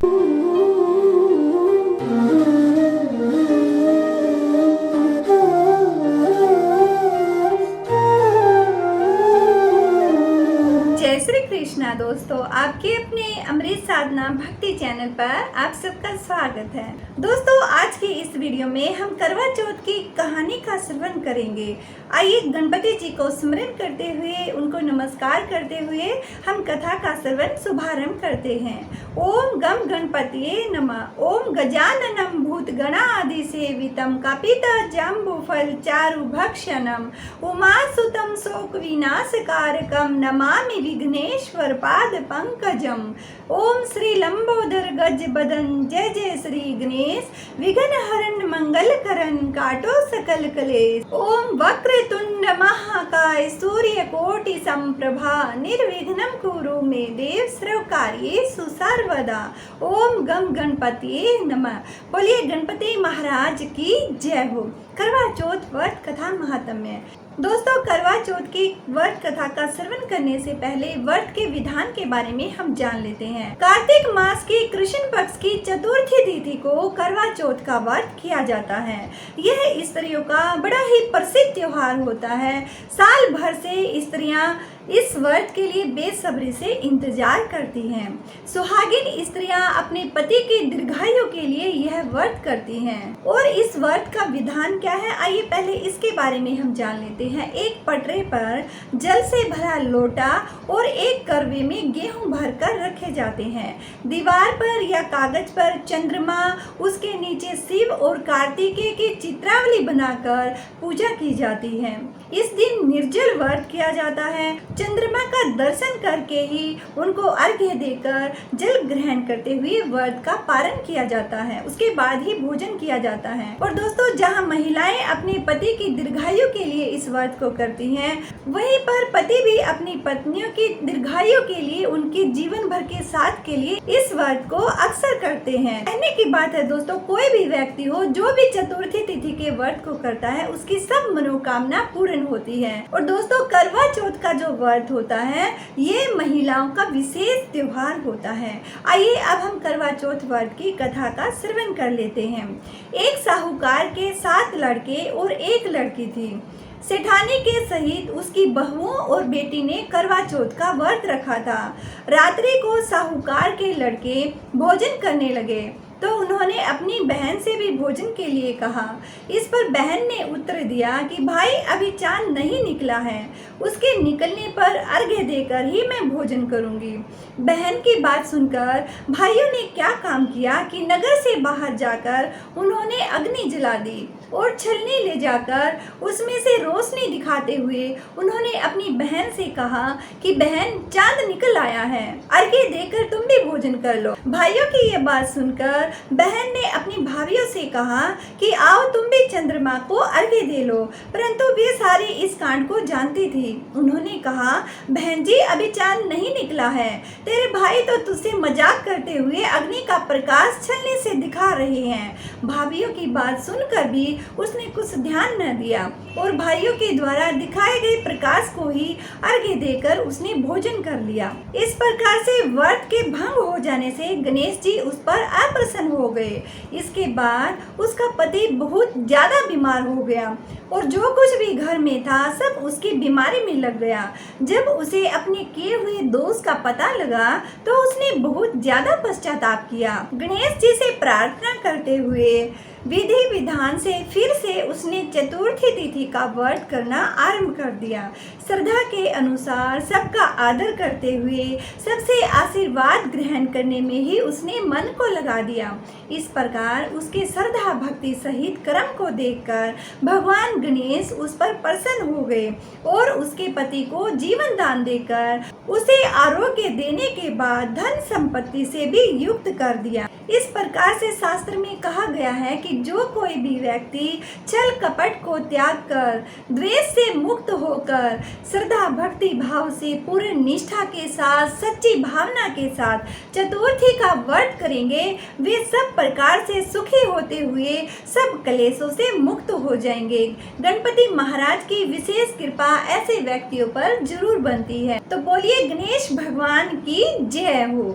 जय श्री कृष्णा दोस्तों, आपके अपने अमृत साधना भक्ति चैनल पर आप सबका स्वागत है। दोस्तों, आज की इस वीडियो में हम करवा चौथ की कहानी का श्रवण करेंगे। आइए गणपति जी को स्मरण करते हुए, उनको नमस्कार करते हुए हम कथा का श्रवण शुभारंभ करते हैं। ओम गम गणपतिये नमः। ओम गजाननम भूत गणादि सेवितम कपित जम्बुफल चारु भक्षणम उमासुतम शोक विनाशकारकम नमामि विघ्नेश्वर पाद पंकजम। ओम श्री लंबोदर गज बदन जय जय श्री गणेश, विघ्न हरण मंगल करण काटो सकल कलेश। ओम वक्रतुंड महाकाय सूर्य कोटि संप्रभा निर्विघ्नं कुरु मे देव सर्वकार्येषु सर्वदा। ओम गम गणपतिये नमः। बोलिए गणपति महाराज की जय हो। करवा चौथ व्रत कथा महात्म्य। दोस्तों, करवा चौथ की व्रत कथा का श्रवण करने से पहले व्रत के विधान के बारे में हम जान लेते हैं। कार्तिक मास की कृष्ण पक्ष की चतुर्थी तिथि को करवा चौथ का व्रत किया जाता है। यह स्त्रियों का बड़ा ही प्रसिद्ध त्योहार होता है। साल भर से स्त्रियां इस व्रत के लिए बेसब्री से इंतजार करती हैं। सुहागिन स्त्रियां अपने पति की दीर्घायु के लिए यह व्रत करती हैं। और इस व्रत का विधान क्या है, आइए पहले इसके बारे में हम जान लेते हैं। एक पटरे पर जल से भरा लोटा और एक करवे में गेहूं भरकर रखे जाते हैं। दीवार पर या कागज पर चंद्रमा, उसके नीचे शिव और कार्तिकेय की चित्रावली बनाकर पूजा की जाती है। इस दिन निर्जल व्रत किया जाता है। चंद्रमा का दर्शन करके ही उनको अर्घ्य देकर जल ग्रहण करते हुए व्रत का पारण किया जाता है। उसके बाद ही भोजन किया जाता है। और दोस्तों, जहां महिलाएं अपने पति की दीर्घायु के लिए इस व्रत को करती हैं, वहीं पर पति भी अपनी पत्नियों की दीर्घायु के लिए, उनके जीवन भर के साथ के लिए इस व्रत को अक्सर करते हैं। कहने की बात है दोस्तों, कोई भी व्यक्ति हो जो भी चतुर्थी तिथि के व्रत को करता है, उसकी सब मनोकामना पूर्ण होती है। और दोस्तों, करवा चौथ का जो व्रत होता है, ये महिलाओं का विशेष त्योहार होता है। आइए अब हम करवा चौथ व्रत की कथा का श्रवण कर लेते हैं। एक साहूकार के 7 लड़के और 1 लड़की थी। सेठानी के सहित उसकी बहुओं और बेटी ने करवा चौथ का व्रत रखा था। रात्रि को साहूकार के लड़के भोजन करने लगे तो उन्होंने अपनी बहन से भी भोजन के लिए कहा। इस पर बहन ने उत्तर दिया कि भाई, अभी चांद नहीं निकला है, उसके निकलने पर अर्घ्य देकर ही मैं भोजन करूंगी। बहन की बात सुनकर भाइयों ने क्या काम किया कि नगर से बाहर जाकर उन्होंने अग्नि जला दी और छलनी ले जाकर उसमें से रोशनी दिखाते हुए उन्होंने अपनी बहन से कहा कि बहन, चांद निकल आया है, अर्घ्य देकर तुम भी भोजन कर लो। भाइयों की ये बात सुनकर बहन ने अपनी भाभियों से कहा कि आओ तुम भी चंद्रमा को अर्घ्य दे लो, परंतु वे सारी इस कांड को जानती थी। उन्होंने कहा, बहन जी, अभी चांद नहीं निकला है, तेरे भाई तो तुझसे मजाक करते हुए अग्नि का प्रकाश छलनी से दिखा रहे हैं। भाभियों की बात सुनकर भी उसने कुछ ध्यान न दिया और भाइयों के द्वारा दिखाए गए प्रकाश को ही अर्घ्य देकर उसने भोजन कर लिया। इस प्रकार से व्रत के भंग हो जाने से गणेश जी उस पर अप्रसन्न हो गए। इसके बाद उसका पति बहुत ज्यादा बीमार हो गया और जो कुछ भी घर में था सब उसकी बीमारी में लग गया। जब उसे अपने किए हुए दोष का पता लगा तो उसने बहुत ज्यादा पश्चाताप किया। गणेश जी से प्रार्थना करते हुए विधि विधान से फिर से उसने चतुर्थी तिथि का व्रत करना आरंभ कर दिया। श्रद्धा के अनुसार सबका आदर करते हुए सबसे आशीर्वाद ग्रहण करने में ही उसने मन को लगा दिया। इस प्रकार उसके श्रद्धा भक्ति सहित कर्म को देखकर भगवान गणेश उस पर प्रसन्न हो गए और उसके पति को जीवन दान देकर उसे आरोग्य देने के बाद धन संपत्ति से भी युक्त कर दिया। इस प्रकार से शास्त्र में कहा गया है कि जो कोई भी व्यक्ति छल कपट को त्याग कर, द्वेष से मुक्त होकर, श्रद्धा भक्ति भाव से पूर्ण निष्ठा के साथ, सच्ची भावना के साथ चतुर्थी का व्रत करेंगे, वे सब प्रकार से सुखी होते हुए सब क्लेशों से मुक्त हो जाएंगे। गणपति महाराज की विशेष कृपा ऐसे व्यक्तियों पर जरूर बनती है। तो बोलिए गणेश भगवान की जय हो।